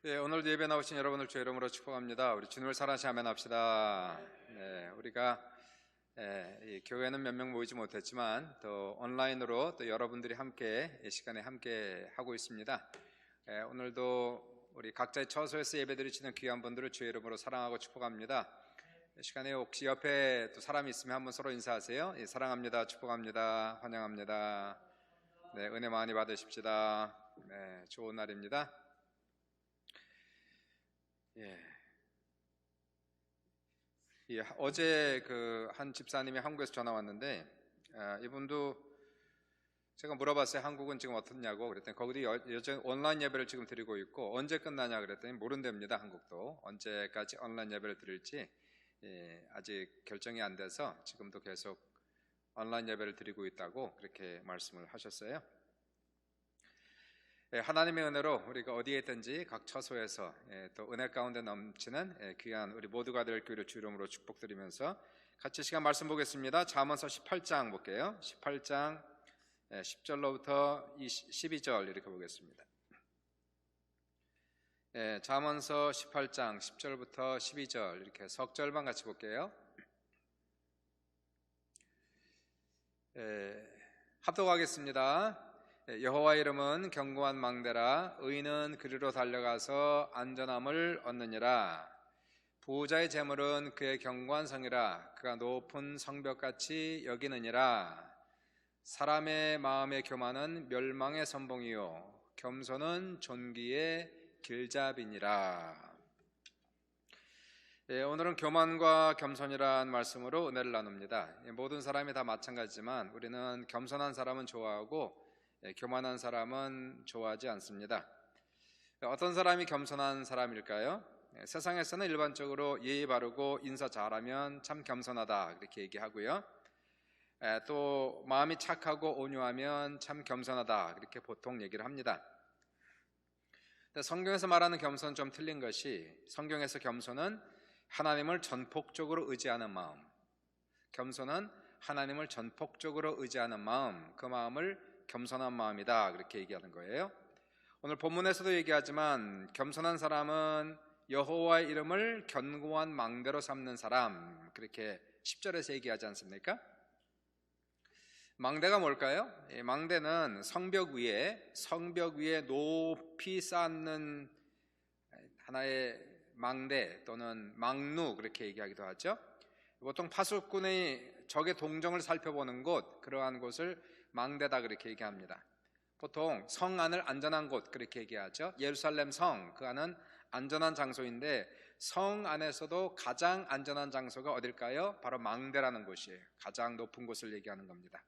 네, 오늘도 예배 나오신 여러분을 주의 이름으로 축복합니다. 우리 주님을 사랑하시며 아멘 합시다. 네, 우리가 이 교회는 몇 명 모이지 못했지만 또 온라인으로 또 여러분들이 함께 이 시간에 함께 하고 있습니다. 오늘도 우리 각자의 처소에서 예배드리시는 귀한 분들을 주의 이름으로 사랑하고 축복합니다. 이 시간에 혹시 옆에 또 사람이 있으면 한번 서로 인사하세요. 예, 사랑합니다, 축복합니다, 환영합니다. 네, 은혜 많이 받으십시다. 네, 좋은 날입니다. 어제 한 집사님이 한국에서 전화 왔는데 이분도 제가 물어봤어요. 한국은 지금 어떻냐고. 그랬더니 거기도 여전히 온라인 예배를 지금 드리고 있고 언제 끝나냐 그랬더니 모른답니다. 한국도 언제까지 온라인 예배를 드릴지 아직 결정이 안 돼서 지금도 계속 온라인 예배를 드리고 있다고 그렇게 말씀을 하셨어요. 하나님의 은혜로 우리가 어디에 있든지 각 처소에서 또 은혜 가운데 넘치는 귀한 우리 모두가 될 교회를 주 이름으로 축복드리면서 같이 시간 말씀 보겠습니다. 잠언서 18장 볼게요. 18장 10절로부터 12절 이렇게 보겠습니다. 잠언서 18장 10절부터 12절 이렇게 석절만 같이 볼게요. 합독하겠습니다. 여호와의 이름은 견고한 망대라. 의인은 그리로 달려가서 안전함을 얻느니라. 부자의 재물은 그의 견고한 성이라. 그가 높은 성벽같이 여기느니라. 사람의 마음의 교만은 멸망의 선봉이요 겸손은 존귀의 길잡이니라. 오늘은 교만과 겸손이란 말씀으로 은혜를 나눕니다. 모든 사람이 다 마찬가지지만 우리는 겸손한 사람은 좋아하고 교만한 사람은 좋아하지 않습니다. 어떤 사람이 겸손한 사람일까요? 세상에서는 일반적으로 예의 바르고 인사 잘하면 참 겸손하다 그렇게 얘기하고요. 또 마음이 착하고 온유하면 참 겸손하다 그렇게 보통 얘기를 합니다. 성경에서 말하는 겸손은 좀 틀린 것이, 성경에서 겸손은 하나님을 전폭적으로 의지하는 마음, 겸손은 하나님을 전폭적으로 의지하는 마음, 그 마음을 겸손한 마음이다 그렇게 얘기하는 거예요. 오늘 본문에서도 얘기하지만 겸손한 사람은 여호와의 이름을 견고한 망대로 삼는 사람 그렇게 10절에서 얘기하지 않습니까? 망대가 뭘까요? 망대는 성벽 위에 높이 쌓는 하나의 망대 또는 망루 그렇게 얘기하기도 하죠. 보통 파수꾼이 적의 동정을 살펴보는 곳, 그러한 곳을 망대다 그렇게 얘기합니다. 보통 성 안을 안전한 곳 그렇게 얘기하죠. 예루살렘 성, 그 안은 안전한 장소인데 성 안에서도 가장 안전한 장소가 어딜까요? 바로 망대라는 곳이에요. 가장 높은 곳을 얘기하는 겁니다.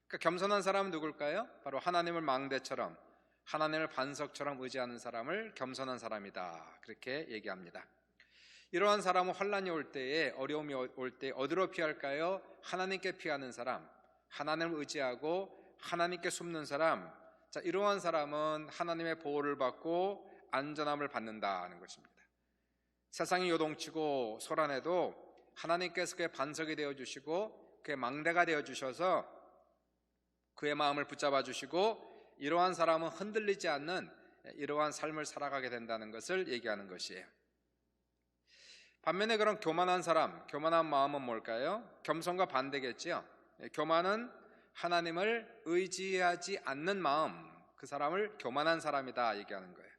그러니까 겸손한 사람은 누굴까요? 바로 하나님을 망대처럼, 하나님을 반석처럼 의지하는 사람을 겸손한 사람이다 그렇게 얘기합니다. 이러한 사람은 환난이 올 때에, 어려움이 올 때 어디로 피할까요? 하나님께 피하는 사람, 하나님을 의지하고 하나님께 숨는 사람. 자, 이러한 사람은 하나님의 보호를 받고 안전함을 받는다는 것입니다. 세상이 요동치고 소란해도 하나님께서 그의 반석이 되어주시고 그의 망대가 되어주셔서 그의 마음을 붙잡아 주시고 이러한 사람은 흔들리지 않는 이러한 삶을 살아가게 된다는 것을 얘기하는 것이에요. 반면에 그런 교만한 사람, 교만한 마음은 뭘까요? 겸손과 반대겠지요. 교만은 하나님을 의지하지 않는 마음, 그 사람을 교만한 사람이다 얘기하는 거예요.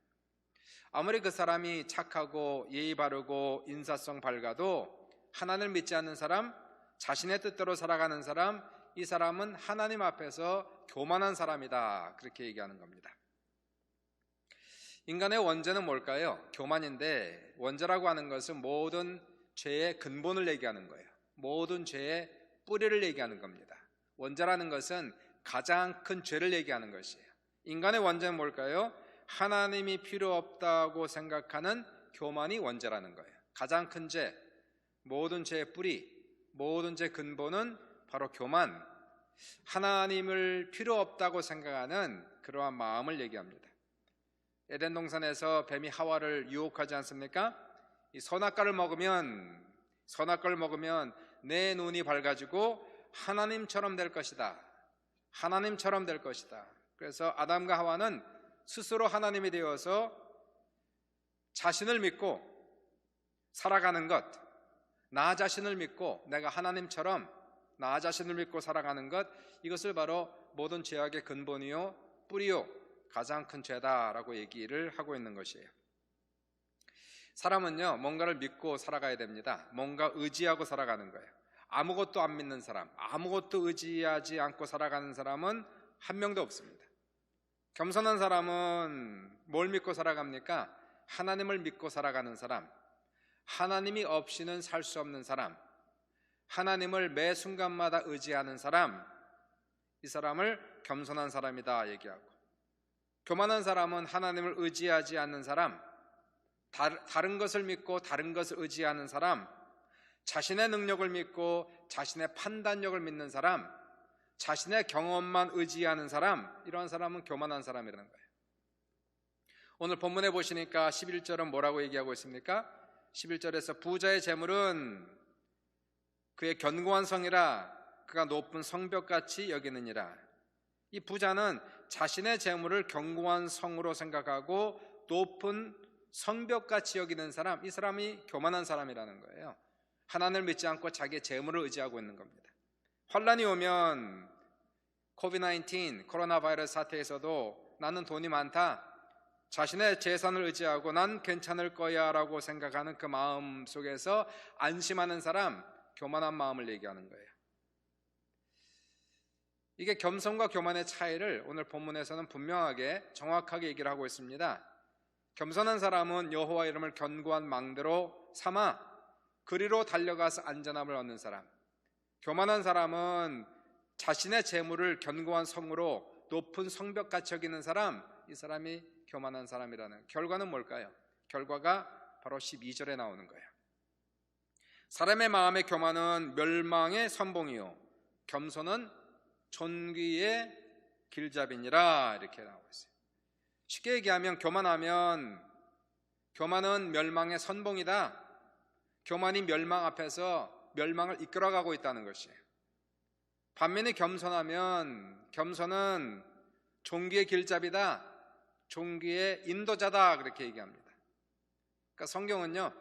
아무리 그 사람이 착하고 예의 바르고 인사성 밝아도 하나님을 믿지 않는 사람, 자신의 뜻대로 살아가는 사람, 이 사람은 하나님 앞에서 교만한 사람이다 그렇게 얘기하는 겁니다. 인간의 원죄는 뭘까요? 교만인데, 원죄라고 하는 것은 모든 죄의 근본을 얘기하는 거예요. 모든 죄의 뿌리를 얘기하는 겁니다. 원죄라는 것은 가장 큰 죄를 얘기하는 것이에요. 인간의 원죄는 뭘까요? 하나님이 필요 없다고 생각하는 교만이 원죄라는 거예요. 가장 큰 죄, 모든 죄의 뿌리, 모든 죄의 근본은 바로 교만, 하나님을 필요 없다고 생각하는 그러한 마음을 얘기합니다. 에덴 동산에서 뱀이 하와를 유혹하지 않습니까? 이 선악과를 먹으면 내 눈이 밝아지고 하나님처럼 될 것이다. 하나님처럼 될 것이다. 그래서 아담과 하와는 스스로 하나님이 되어서 자신을 믿고 살아가는 것, 나 자신을 믿고 내가 하나님처럼 나 자신을 믿고 살아가는 것, 이것을 바로 모든 죄악의 근본이요 뿌리요 가장 큰 죄다라고 얘기를 하고 있는 것이에요. 사람은요, 뭔가를 믿고 살아가야 됩니다. 뭔가 의지하고 살아가는 거예요. 아무것도 안 믿는 사람, 아무것도 의지하지 않고 살아가는 사람은 한 명도 없습니다. 겸손한 사람은 뭘 믿고 살아갑니까? 하나님을 믿고 살아가는 사람, 하나님이 없이는 살 수 없는 사람, 하나님을 매 순간마다 의지하는 사람, 이 사람을 겸손한 사람이다 얘기하고, 교만한 사람은 하나님을 의지하지 않는 사람, 다른 것을 믿고 다른 것을 의지하는 사람, 자신의 능력을 믿고 자신의 판단력을 믿는 사람, 자신의 경험만 의지하는 사람, 이런 사람은 교만한 사람이라는 거예요. 오늘 본문에 보시니까 11절은 뭐라고 얘기하고 있습니까? 11절에서 부자의 재물은 그의 견고한 성이라 그가 높은 성벽같이 여기느니라. 이 부자는 자신의 재물을 견고한 성으로 생각하고 높은 성벽같이 여기는 사람, 이 사람이 교만한 사람이라는 거예요. 하나님을 믿지 않고 자기의 재물을 의지하고 있는 겁니다. 환란이 오면 코비드-19 코로나 바이러스 사태에서도 나는 돈이 많다, 자신의 재산을 의지하고 난 괜찮을 거야 라고 생각하는 그 마음 속에서 안심하는 사람, 교만한 마음을 얘기하는 거예요. 이게 겸손과 교만의 차이를 오늘 본문에서는 분명하게 정확하게 얘기를 하고 있습니다. 겸손한 사람은 여호와 이름을 견고한 망대로 삼아 그리로 달려가서 안전함을 얻는 사람, 교만한 사람은 자신의 재물을 견고한 성으로 높은 성벽같이 여기는 사람, 이 사람이 교만한 사람이라는 결과는 뭘까요? 결과가 바로 12절에 나오는 거예요. 사람의 마음의 교만은 멸망의 선봉이요 겸손은 존귀의 길잡이니라, 이렇게 나오고 있어요. 쉽게 얘기하면 교만은 멸망의 선봉이다. 교만이 멸망 앞에서 멸망을 이끌어가고 있다는 것이에요. 반면에 겸손은 존귀의 길잡이다, 존귀의 인도자다, 그렇게 얘기합니다. 그러니까 성경은요,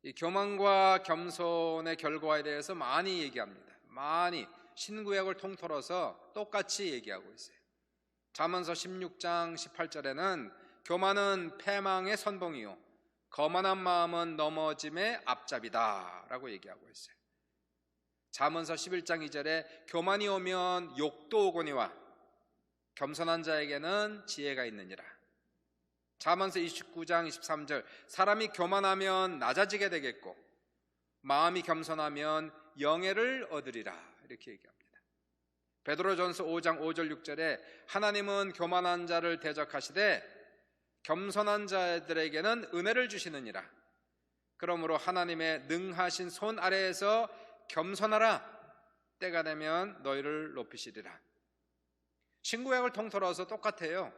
이 교만과 겸손의 결과에 대해서 많이 얘기합니다. 많이 신구약을 통틀어서 똑같이 얘기하고 있어요. 잠언서 16장 18절에는 교만은 패망의 선봉이요 거만한 마음은 넘어짐의 앞잡이다 라고 얘기하고 있어요. 잠언서 11장 2절에 교만이 오면 욕도 오거니와 겸손한 자에게는 지혜가 있느니라. 잠언서 29장 23절 사람이 교만하면 낮아지게 되겠고 마음이 겸손하면 영예를 얻으리라, 이렇게 얘기합니다. 베드로전서 5장 5절 6절에 하나님은 교만한 자를 대적하시되 겸손한 자들에게는 은혜를 주시느니라. 그러므로 하나님의 능하신 손 아래에서 겸손하라. 때가 되면 너희를 높이시리라. 신구약을 통틀어서 똑같아요.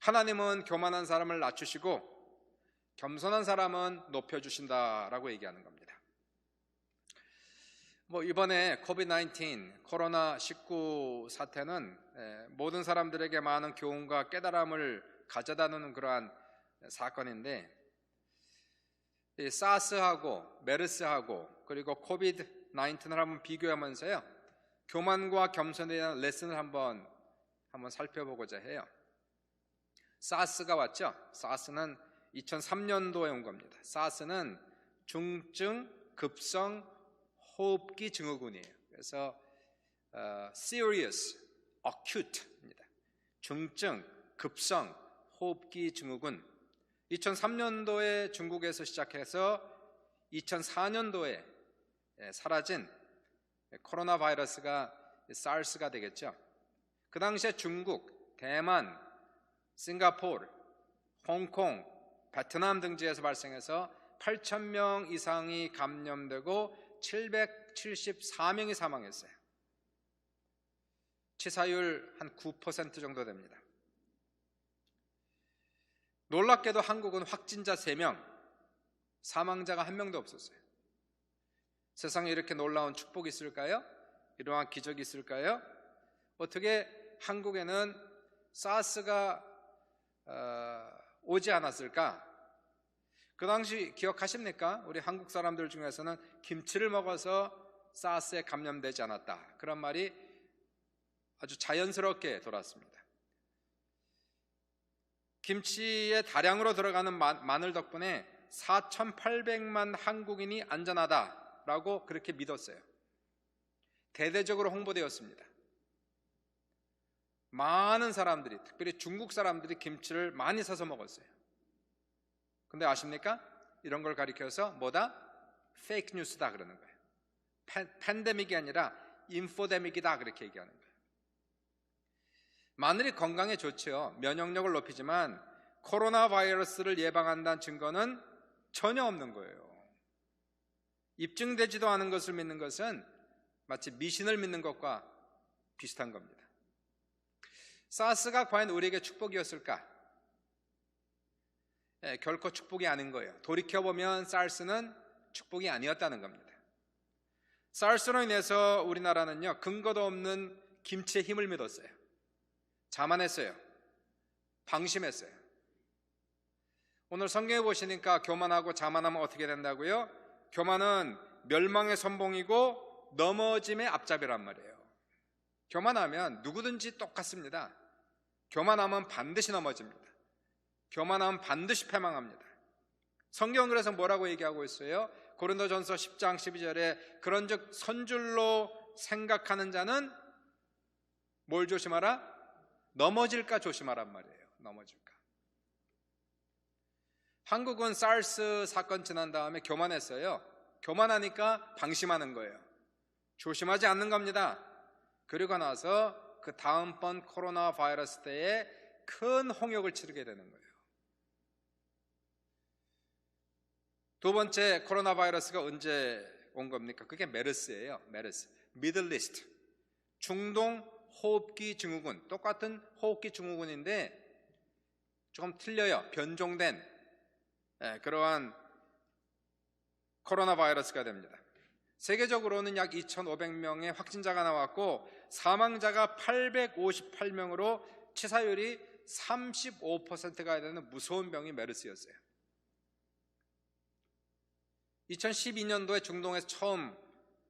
하나님은 교만한 사람을 낮추시고 겸손한 사람은 높여주신다라고 얘기하는 겁니다. 이번에 코비드-19 코로나19 사태는 모든 사람들에게 많은 교훈과 깨달음을 가져다주는 그러한 사건인데, 사스하고 메르스하고 그리고 코비드-19을 한번 비교하면서요, 교만과 겸손에 대한 레슨을 한번 살펴보고자 해요. 사스가 왔죠. 사스는 2003년도에 온 겁니다. 사스는 중증 급성 호흡기 증후군이에요. 그래서 serious, acute입니다. 중증 급성 호흡기 증후군. 2003년도에 중국에서 시작해서 2004년도에 사라진 코로나 바이러스가 SARS가 되겠죠. 그 당시에 중국, 대만, 싱가포르, 홍콩, 베트남 등지에서 발생해서 8,000명 이상이 감염되고 774명이 사망했어요. 치사율 한 9% 정도 됩니다. 놀랍게도 한국은 확진자 3명, 사망자가 1명도 없었어요. 세상에 이렇게 놀라운 축복이 있을까요? 이러한 기적이 있을까요? 어떻게 한국에는 사스가 오지 않았을까? 그 당시 기억하십니까? 우리 한국 사람들 중에서는 김치를 먹어서 사스에 감염되지 않았다, 그런 말이 아주 자연스럽게 돌았습니다. 김치에 다량으로 들어가는 마늘 덕분에 4,800만 한국인이 안전하다라고 그렇게 믿었어요. 대대적으로 홍보되었습니다. 많은 사람들이, 특별히 중국 사람들이 김치를 많이 사서 먹었어요. 근데 아십니까? 이런 걸 가리켜서 뭐다? 페이크 뉴스다 그러는 거예요. 팬데믹이 아니라 인포데믹이다 그렇게 얘기하는 거예요. 마늘이 건강에 좋죠. 면역력을 높이지만 코로나 바이러스를 예방한다는 증거는 전혀 없는 거예요. 입증되지도 않은 것을 믿는 것은 마치 미신을 믿는 것과 비슷한 겁니다. 사스가 과연 우리에게 축복이었을까? 결코 축복이 아닌 거예요. 돌이켜보면 사스는 축복이 아니었다는 겁니다. 사스로 인해서 우리나라는요, 근거도 없는 김치의 힘을 믿었어요. 자만했어요. 방심했어요. 오늘 성경에 보시니까 교만하고 자만하면 어떻게 된다고요? 교만은 멸망의 선봉이고 넘어짐의 앞잡이란 말이에요. 교만하면 누구든지 똑같습니다. 교만하면 반드시 넘어집니다. 교만하면 반드시 패망합니다. 성경은 그래서 뭐라고 얘기하고 있어요? 고린도전서 10장 12절에 그런즉 선줄로 생각하는 자는 뭘 조심하라? 넘어질까 조심하란 말이에요. 넘어질까. 한국은 사스 사건 지난 다음에 교만했어요. 교만하니까 방심하는 거예요. 조심하지 않는 겁니다. 그리고 나서 그 다음번 코로나 바이러스 때에 큰 홍역을 치르게 되는 거예요. 두 번째 코로나 바이러스가 언제 온 겁니까? 그게 메르스예요. 메르스. 미들리스트. 중동 호흡기 증후군. 똑같은 호흡기 증후군인데 조금 틀려요. 변종된 그러한 코로나 바이러스가 됩니다. 세계적으로는 약 2,500명의 확진자가 나왔고 사망자가 858명으로 치사율이 35%가 되는 무서운 병이 메르스였어요. 2012년도에 중동에서 처음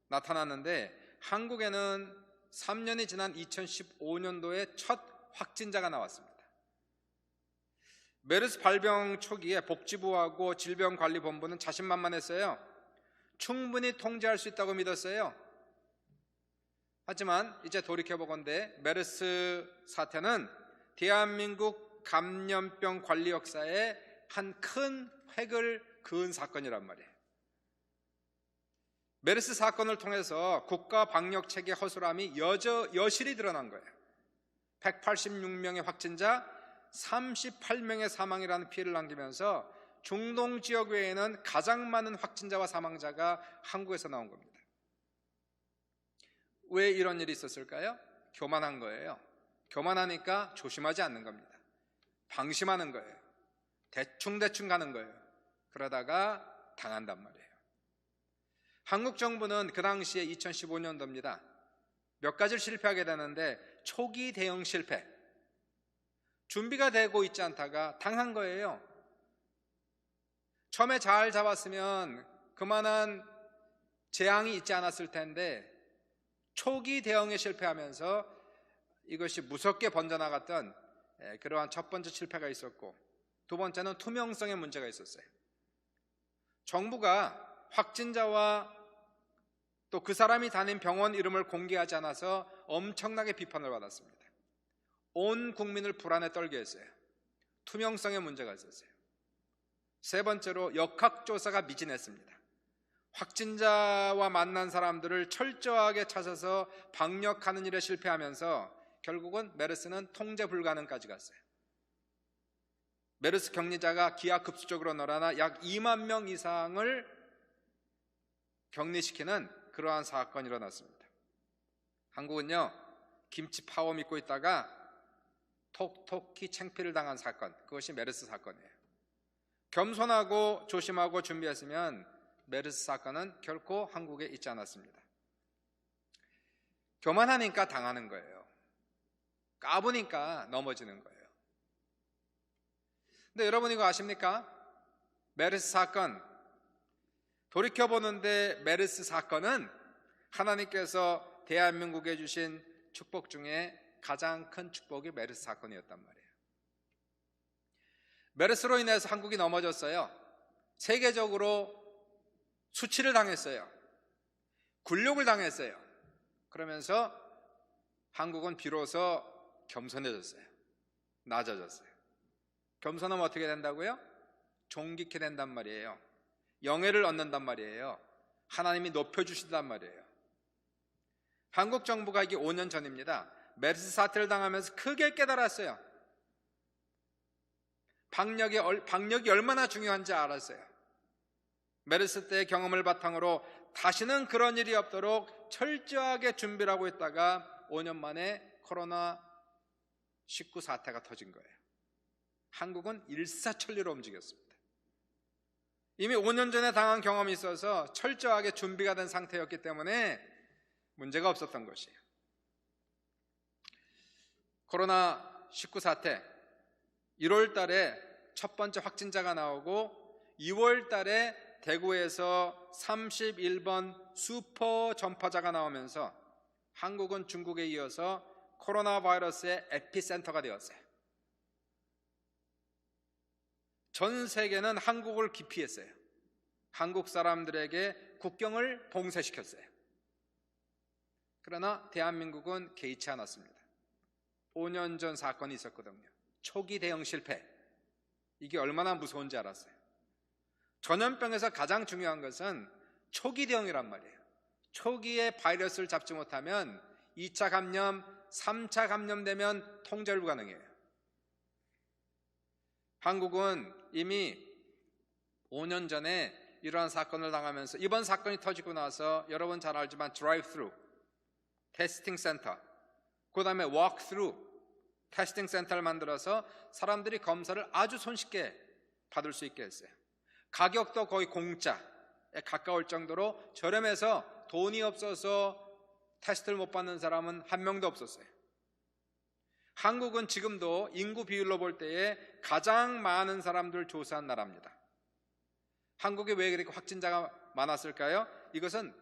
나타났는데 한국에는 3년이 지난 2015년도에 첫 확진자가 나왔습니다. 메르스 발병 초기에 복지부하고 질병관리본부는 자신만만했어요. 충분히 통제할 수 있다고 믿었어요. 하지만 이제 돌이켜보건대 메르스 사태는 대한민국 감염병 관리 역사에 한 큰 획을 그은 사건이란 말이에요. 메르스 사건을 통해서 국가 방역 체계 허술함이 여실히 드러난 거예요. 186명의 확진자, 38명의 사망이라는 피해를 남기면서 중동 지역 외에는 가장 많은 확진자와 사망자가 한국에서 나온 겁니다. 왜 이런 일이 있었을까요? 교만한 거예요. 교만하니까 조심하지 않는 겁니다. 방심하는 거예요. 대충 가는 거예요. 그러다가 당한단 말이에요. 한국 정부는 그 당시에 2015년도입니다. 몇 가지를 실패하게 되는데 초기 대응 실패, 준비가 되고 있지 않다가 당한 거예요. 처음에 잘 잡았으면 그만한 재앙이 있지 않았을 텐데 초기 대응에 실패하면서 이것이 무섭게 번져나갔던 그러한 첫 번째 실패가 있었고, 두 번째는 투명성의 문제가 있었어요. 정부가 확진자와 또 그 사람이 다닌 병원 이름을 공개하지 않아서 엄청나게 비판을 받았습니다. 온 국민을 불안에 떨게 했어요. 투명성의 문제가 있었어요. 세 번째로 역학조사가 미진했습니다. 확진자와 만난 사람들을 철저하게 찾아서 방역하는 일에 실패하면서 결국은 메르스는 통제 불가능까지 갔어요. 메르스 격리자가 기하급수적으로 늘어나 약 2만 명 이상을 격리시키는 그러한 사건이 일어났습니다. 한국은요, 김치 파워 믿고 있다가 톡톡히 창피를 당한 사건, 그것이 메르스 사건이에요. 겸손하고 조심하고 준비했으면 메르스 사건은 결코 한국에 있지 않았습니다. 교만하니까 당하는 거예요. 까부니까 넘어지는 거예요. 근데 여러분 이거 아십니까? 메르스 사건, 돌이켜보는데 메르스 사건은 하나님께서 대한민국에 주신 축복 중에 가장 큰 축복이 메르스 사건이었단 말이에요. 메르스로 인해서 한국이 넘어졌어요. 세계적으로 수치를 당했어요. 굴욕을 당했어요. 그러면서 한국은 비로소 겸손해졌어요. 낮아졌어요. 겸손하면 어떻게 된다고요? 존귀케 된단 말이에요. 영예를 얻는단 말이에요. 하나님이 높여주신단 말이에요. 한국 정부가 이게 5년 전입니다. 메르스 사태를 당하면서 크게 깨달았어요. 방역이 얼마나 중요한지 알았어요. 메르스 때의 경험을 바탕으로 다시는 그런 일이 없도록 철저하게 준비를 하고 있다가 5년 만에 코로나19 사태가 터진 거예요. 한국은 일사천리로 움직였습니다. 이미 5년 전에 당한 경험이 있어서 철저하게 준비가 된 상태였기 때문에 문제가 없었던 것이에요. 코로나19 사태 1월 달에 첫 번째 확진자가 나오고 2월 달에 대구에서 31번 슈퍼 전파자가 나오면서 한국은 중국에 이어서 코로나 바이러스의 에피센터가 되었어요. 전 세계는 한국을 기피했어요. 한국 사람들에게 국경을 봉쇄시켰어요. 그러나 대한민국은 개의치 않았습니다. 5년 전 사건이 있었거든요. 초기 대응 실패. 이게 얼마나 무서운지 알았어요. 전염병에서 가장 중요한 것은 초기 대응이란 말이에요. 초기에 바이러스를 잡지 못하면 2차 감염, 3차 감염되면 통제 불가능해요. 한국은 이미 5년 전에 이러한 사건을 당하면서 이번 사건이 터지고 나서 여러분 잘 알지만 드라이브-스루 테스팅 센터, 그 다음에 워크-스루 테스팅 센터를 만들어서 사람들이 검사를 아주 손쉽게 받을 수 있게 했어요. 가격도 거의 공짜에 가까울 정도로 저렴해서 돈이 없어서 테스트를 못 받는 사람은 한 명도 없었어요. 한국은 지금도 인구 비율로 볼 때에 가장 많은 사람들을 조사한 나라입니다. 한국이 왜 그렇게 확진자가 많았을까요? 이것은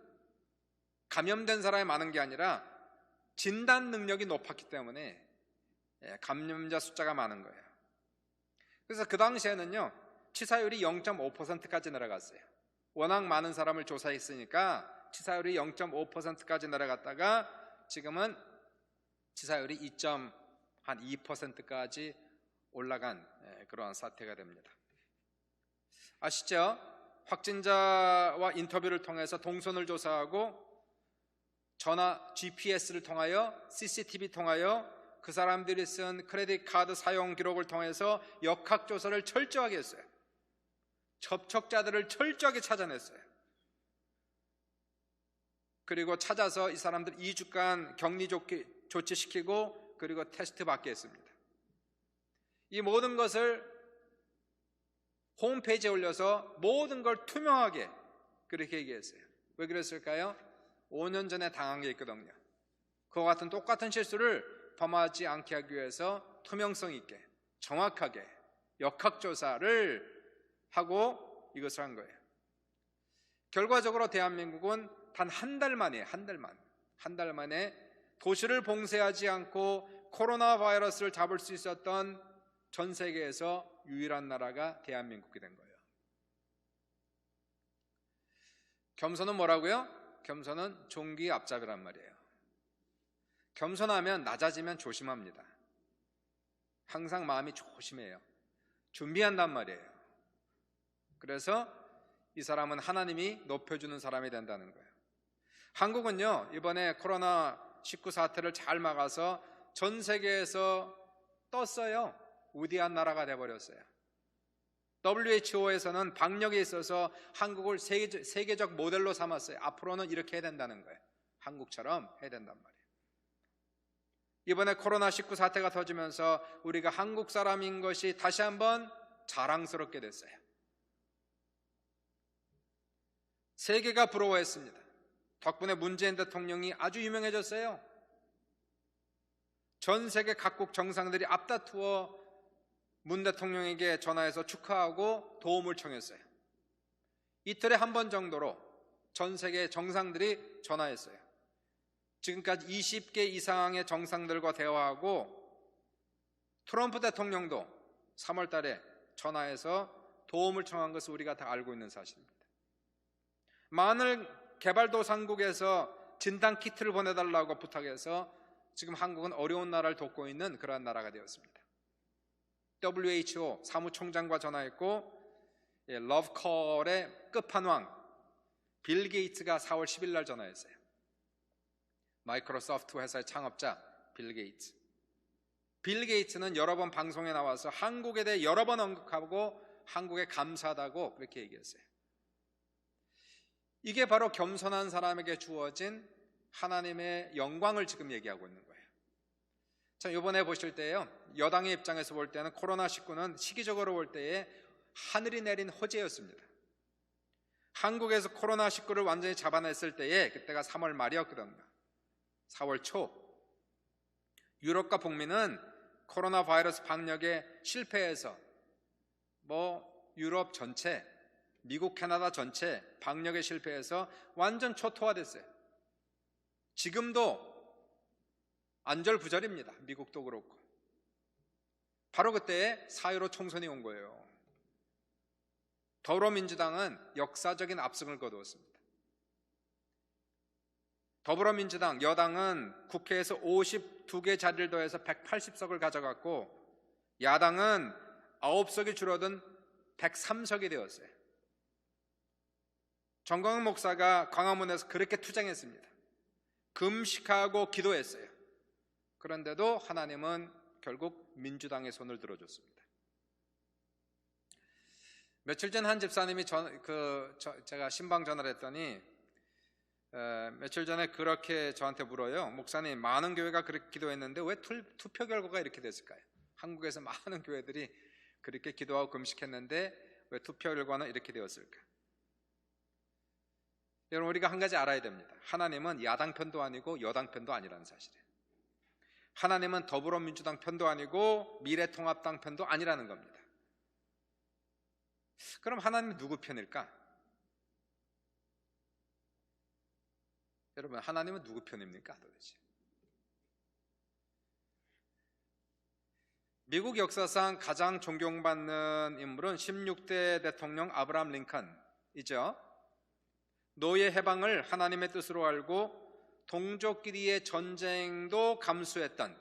감염된 사람이 많은 게 아니라 진단 능력이 높았기 때문에 감염자 숫자가 많은 거예요. 그래서 그 당시에는요, 치사율이 0.5%까지 내려갔어요. 워낙 많은 사람을 조사했으니까 치사율이 0.5%까지 내려갔다가 지금은 치사율이 2.2%까지 올라간 그러한 사태가 됩니다. 아시죠? 확진자와 인터뷰를 통해서 동선을 조사하고 전화 GPS를 통하여 CCTV 통하여 그 사람들이 쓴 크레딧 카드 사용 기록을 통해서 역학조사를 철저하게 했어요. 접촉자들을 철저하게 찾아냈어요. 그리고 찾아서 이 사람들 2주간 격리 조치시키고 그리고 테스트 받게 했습니다. 이 모든 것을 홈페이지에 올려서 모든 걸 투명하게 그렇게 얘기했어요. 왜 그랬을까요? 5년 전에 당한 게 있거든요. 그와 같은 똑같은 실수를 범하지 않게 하기 위해서 투명성 있게 정확하게 역학조사를 하고 이것을 한 거예요. 결과적으로 대한민국은 단 한 달 만에 도시를 봉쇄하지 않고 코로나 바이러스를 잡을 수 있었던 전 세계에서 유일한 나라가 대한민국이 된 거예요. 겸손은 뭐라고요? 겸손은 종기 앞잡이란 말이에요. 겸손하면 낮아지면 조심합니다. 항상 마음이 조심해요. 준비한단 말이에요. 그래서 이 사람은 하나님이 높여주는 사람이 된다는 거예요. 한국은요, 이번에 코로나19 사태를 잘 막아서 전 세계에서 떴어요. 위대한 나라가 돼버렸어요. WHO에서는 방역에 있어서 한국을 세계적 모델로 삼았어요. 앞으로는 이렇게 해야 된다는 거예요. 한국처럼 해야 된단 말이에요. 이번에 코로나19 사태가 터지면서 우리가 한국 사람인 것이 다시 한번 자랑스럽게 됐어요. 세계가 부러워했습니다. 덕분에 문재인 대통령이 아주 유명해졌어요. 전 세계 각국 정상들이 앞다투어 문 대통령에게 전화해서 축하하고 도움을 청했어요. 이틀에 한 번 정도로 전 세계 정상들이 전화했어요. 지금까지 20개 이상의 정상들과 대화하고 트럼프 대통령도 3월 달에 전화해서 도움을 청한 것을 우리가 다 알고 있는 사실입니다. 많은 개발도상국에서 진단키트를 보내달라고 부탁해서 지금 한국은 어려운 나라를 돕고 있는 그러한 나라가 되었습니다. WHO 사무총장과 전화했고 러브콜의 끝판왕 빌 게이츠가 4월 10일 날 전화했어요. 마이크로소프트 회사의 창업자 빌 게이츠. 빌 게이츠는 여러 번 방송에 나와서 한국에 대해 여러 번 언급하고 한국에 감사하다고 그렇게 얘기했어요. 이게 바로 겸손한 사람에게 주어진 하나님의 영광을 지금 얘기하고 있는 거예요. 자, 이번에 보실 때요, 여당의 입장에서 볼 때는 코로나19는 시기적으로 볼 때에 하늘이 내린 호재였습니다. 한국에서 코로나19를 완전히 잡아냈을 때에 그때가 3월 말이었거든요. 4월 초. 유럽과 북미는 코로나 바이러스 방역에 실패해서 유럽 전체, 미국, 캐나다 전체 방역에 실패해서 완전 초토화됐어요. 지금도 안절부절입니다. 미국도 그렇고. 바로 그때에 4.15 총선이 온 거예요. 더불어민주당은 역사적인 압승을 거두었습니다. 더불어민주당, 여당은 국회에서 52개 자리를 더해서 180석을 가져갔고 야당은 9석이 줄어든 103석이 되었어요. 정광훈 목사가 광화문에서 그렇게 투쟁했습니다. 금식하고 기도했어요. 그런데도 하나님은 결국 민주당의 손을 들어줬습니다. 며칠 전 한 집사님이 제가 신방 전화를 했더니 며칠 전에 그렇게 저한테 물어요. 목사님, 많은 교회가 그렇게 기도했는데 왜 투표 결과가 이렇게 됐을까요? 한국에서 많은 교회들이 그렇게 기도하고 금식했는데 왜 투표 결과는 이렇게 되었을까? 여러분, 우리가 한 가지 알아야 됩니다. 하나님은 야당 편도 아니고 여당 편도 아니라는 사실이에요. 하나님은 더불어민주당 편도 아니고 미래통합당 편도 아니라는 겁니다. 그럼 하나님은 누구 편일까? 여러분, 하나님은 누구 편입니까 도대체? 미국 역사상 가장 존경받는 인물은 16대 대통령 아브라함 링컨이죠. 노예 해방을 하나님의 뜻으로 알고 동족끼리의 전쟁도 감수했던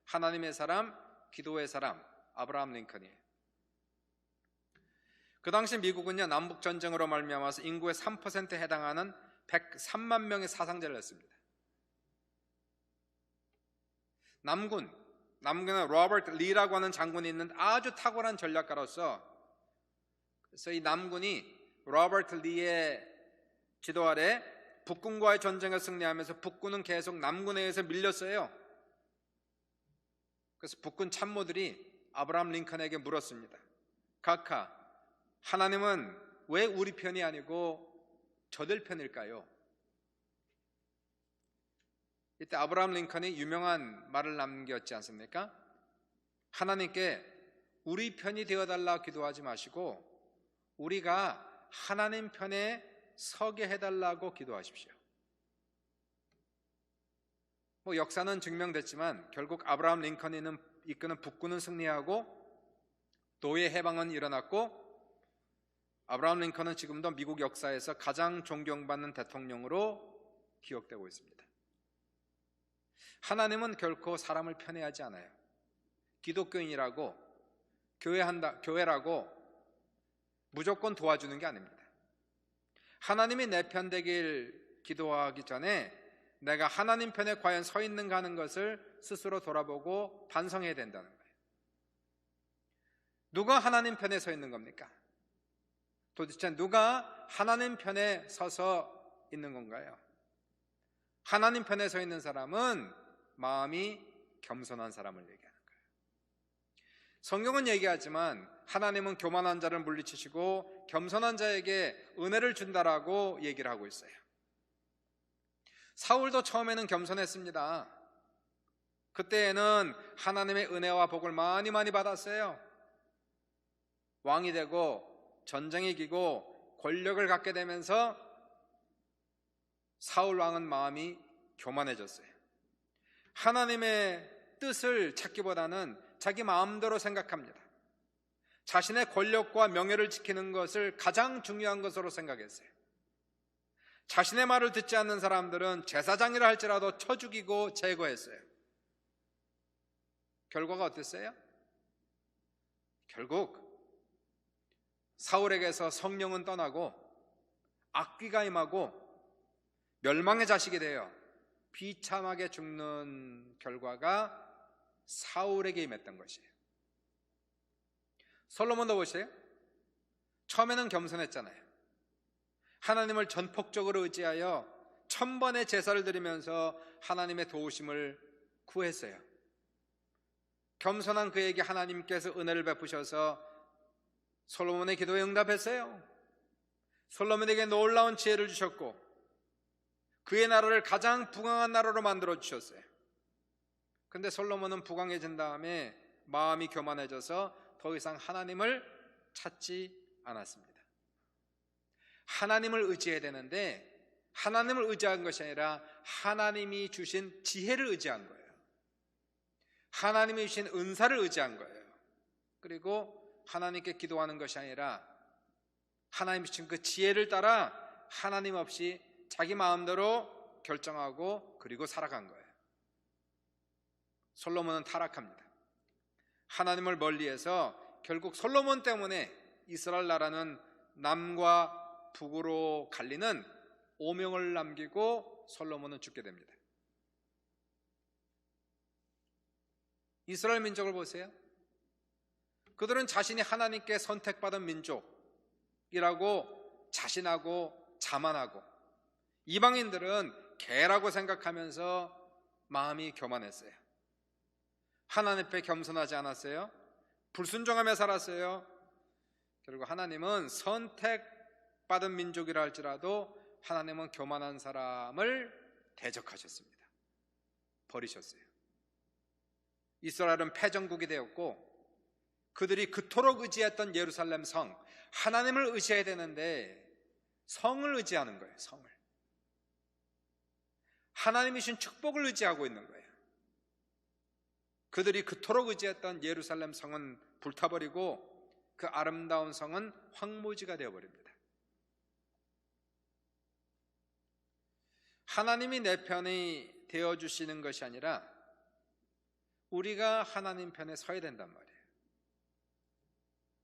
하나님의 사람, 기도의 사람 아브라함 링컨이에요. 그 당시 미국은요, 남북전쟁으로 말미암아서 인구의 3%에 해당하는 103만 명의 사상자를 했습니다. 남군에 로버트 리라고 하는 장군이 있는 아주 탁월한 전략가로서, 그래서 이 남군이 로버트 리의 지도 아래 북군과의 전쟁에 승리하면서 북군은 계속 남군에 의해서 밀렸어요. 그래서 북군 참모들이 아브라함 링컨에게 물었습니다. 각하, 하나님은 왜 우리 편이 아니고 저들 편일까요? 이때 아브라함 링컨이 유명한 말을 남겼지 않습니까? 하나님께 우리 편이 되어달라 기도하지 마시고 우리가 하나님 편에 서게 해달라고 기도하십시오. 역사는 증명됐지만 결국 아브라함 링컨이 이끄는 북군은 승리하고 노예 해방은 일어났고 아브라함 링컨은 지금도 미국 역사에서 가장 존경받는 대통령으로 기억되고 있습니다. 하나님은 결코 사람을 편애하지 않아요. 기독교인이라고 교회라고 무조건 도와주는 게 아닙니다. 하나님이 내 편 되길 기도하기 전에 내가 하나님 편에 과연 서 있는가 하는 것을 스스로 돌아보고 반성해야 된다는 거예요. 누가 하나님 편에 서 있는 겁니까? 도대체 누가 하나님 편에 서서 있는 건가요? 하나님 편에 서 있는 사람은 마음이 겸손한 사람을 얘기하는 거예요. 성경은 얘기하지만 하나님은 교만한 자를 물리치시고 겸손한 자에게 은혜를 준다라고 얘기를 하고 있어요. 사울도 처음에는 겸손했습니다. 그때에는 하나님의 은혜와 복을 많이 받았어요. 왕이 되고 전쟁에 이기고 권력을 갖게 되면서 사울 왕은 마음이 교만해졌어요. 하나님의 뜻을 찾기보다는 자기 마음대로 생각합니다. 자신의 권력과 명예를 지키는 것을 가장 중요한 것으로 생각했어요. 자신의 말을 듣지 않는 사람들은 제사장이라 할지라도 쳐 죽이고 제거했어요. 결과가 어땠어요? 결국 사울에게서 성령은 떠나고 악귀가 임하고 멸망의 자식이 되어 비참하게 죽는 결과가 사울에게 임했던 것이에요. 솔로몬도 보세요. 처음에는 겸손했잖아요. 하나님을 전폭적으로 의지하여 1000번의 제사를 드리면서 하나님의 도우심을 구했어요. 겸손한 그에게 하나님께서 은혜를 베푸셔서 솔로몬의 기도에 응답했어요. 솔로몬에게 놀라운 지혜를 주셨고 그의 나라를 가장 부강한 나라로 만들어 주셨어요. 근데 솔로몬은 부강해진 다음에 마음이 교만해져서 더 이상 하나님을 찾지 않았습니다. 하나님을 의지해야 되는데 하나님을 의지한 것이 아니라 하나님이 주신 지혜를 의지한 거예요. 하나님이 주신 은사를 의지한 거예요. 그리고 하나님께 기도하는 것이 아니라 하나님이 주신 그 지혜를 따라 하나님 없이 자기 마음대로 결정하고 그리고 살아간 거예요. 솔로몬은 타락합니다. 하나님을 멀리해서 결국 솔로몬 때문에 이스라엘 나라는 남과 북으로 갈리는 오명을 남기고 솔로몬은 죽게 됩니다. 이스라엘 민족을 보세요. 그들은 자신이 하나님께 선택받은 민족이라고 자신하고 자만하고, 이방인들은 개라고 생각하면서 마음이 교만했어요. 하나님 앞에 겸손하지 않았어요. 불순종하며 살았어요. 결국 하나님은 선택받은 민족이라 할지라도 하나님은 교만한 사람을 대적하셨습니다. 버리셨어요. 이스라엘은 패전국이 되었고 그들이 그토록 의지했던 예루살렘 성, 하나님을 의지해야 되는데 성을 의지하는 거예요. 성을. 하나님이 주신 축복을 의지하고 있는 거예요. 그들이 그토록 의지했던 예루살렘 성은 불타버리고 그 아름다운 성은 황무지가 되어버립니다. 하나님이 내 편이 되어주시는 것이 아니라 우리가 하나님 편에 서야 된단 말이에요.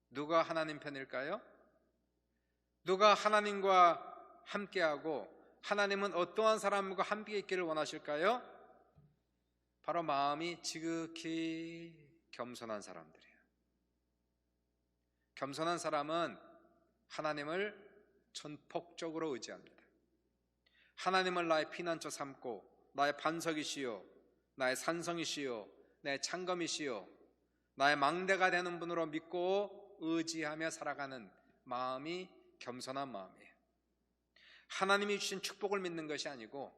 누가 하나님 편일까요? 누가 하나님과 함께하고 하나님은 어떠한 사람과 함께 있기를 원하실까요? 바로 마음이 지극히 겸손한 사람들이에요. 겸손한 사람은 하나님을 전폭적으로 의지합니다. 하나님을 나의 피난처 삼고 나의 반석이시요 나의 산성이시요 내 창검이시요 나의 망대가 되는 분으로 믿고 의지하며 살아가는 마음이 겸손한 마음이에요. 하나님이 주신 축복을 믿는 것이 아니고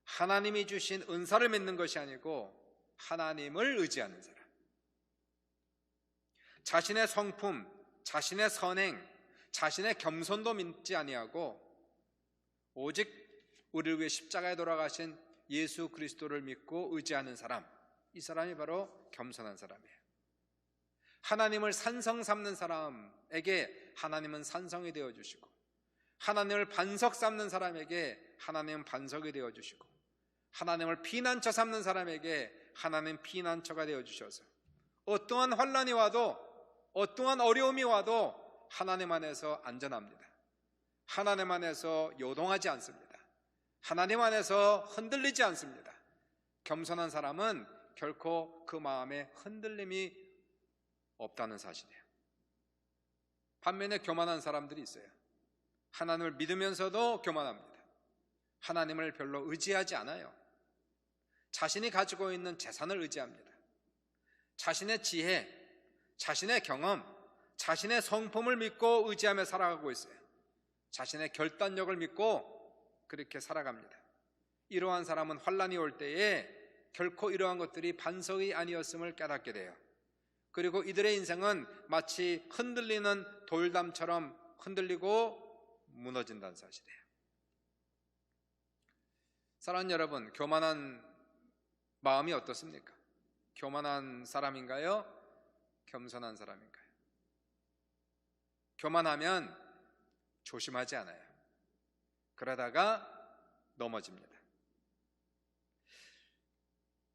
하나님이 주신 은사를 믿는 것이 아니고 하나님을 의지하는 사람. 자신의 성품, 자신의 선행, 자신의 겸손도 믿지 아니하고 오직 우리를 위해 십자가에 돌아가신 예수 그리스도를 믿고 의지하는 사람, 이 사람이 바로 겸손한 사람이에요. 하나님을 산성 삼는 사람에게 하나님은 산성이 되어주시고 하나님을 반석 삼는 사람에게 하나님은 반석이 되어주시고 하나님을 피난처 삼는 사람에게 하나님 피난처가 되어주셔서 어떠한 환난이 와도 어떠한 어려움이 와도 하나님 안에서 안전합니다. 하나님 안에서 요동하지 않습니다. 하나님 안에서 흔들리지 않습니다. 겸손한 사람은 결코 그 마음에 흔들림이 없다는 사실이에요. 반면에 교만한 사람들이 있어요. 하나님을 믿으면서도 교만합니다. 하나님을 별로 의지하지 않아요. 자신이 가지고 있는 재산을 의지합니다. 자신의 지혜, 자신의 경험, 자신의 성품을 믿고 의지하며 살아가고 있어요. 자신의 결단력을 믿고 그렇게 살아갑니다. 이러한 사람은 환난이 올 때에 결코 이러한 것들이 반석이 아니었음을 깨닫게 돼요. 그리고 이들의 인생은 마치 흔들리는 돌담처럼 흔들리고 무너진다는 사실이에요. 사랑하는 여러분, 교만한 마음이 어떻습니까? 교만한 사람인가요? 겸손한 사람인가요? 교만하면 조심하지 않아요. 그러다가 넘어집니다.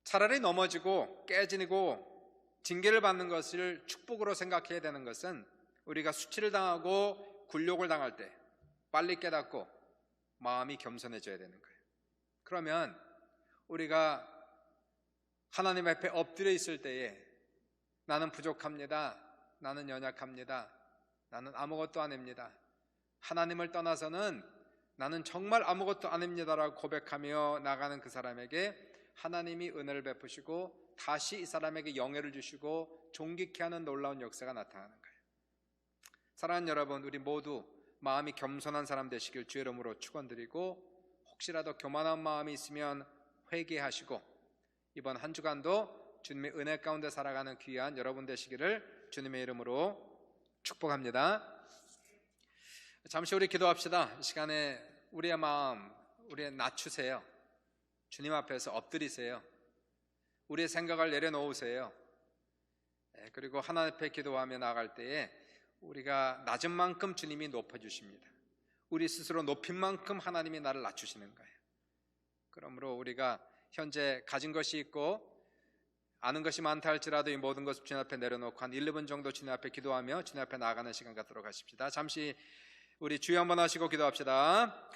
차라리 넘어지고 깨지고 징계를 받는 것을 축복으로 생각해야 되는 것은 우리가 수치를 당하고 굴욕을 당할 때 빨리 깨닫고 마음이 겸손해져야 되는 거예요. 그러면 우리가 하나님 앞에 엎드려 있을 때에 나는 부족합니다. 나는 연약합니다. 나는 아무것도 아닙니다. 하나님을 떠나서는 나는 정말 아무것도 아닙니다라고 고백하며 나가는 그 사람에게 하나님이 은혜를 베푸시고 다시 이 사람에게 영예를 주시고 존귀케 하는 놀라운 역사가 나타나는 거예요. 사랑하는 여러분, 우리 모두 마음이 겸손한 사람 되시길 주의 이름으로 축원드리고, 혹시라도 교만한 마음이 있으면 회개하시고 이번 한 주간도 주님의 은혜 가운데 살아가는 귀한 여러분 되시기를 주님의 이름으로 축복합니다. 잠시 우리 기도합시다. 이 시간에 우리의 마음, 우리의 낮추세요. 주님 앞에서 엎드리세요. 우리의 생각을 내려놓으세요. 그리고 하나님 앞에 기도하며 나아갈 때에 우리가 낮은 만큼 주님이 높여주십니다. 우리 스스로 높인 만큼 하나님이 나를 낮추시는 거예요. 그러므로 우리가 현재 가진 것이 있고 아는 것이 많다 할지라도 이 모든 것을 주님 앞에 내려놓고 한 1, 2분 정도 주님 앞에 기도하며 주님 앞에 나아가는 시간 갖도록 하십시다. 잠시 우리 주여 한번 하시고 기도합시다.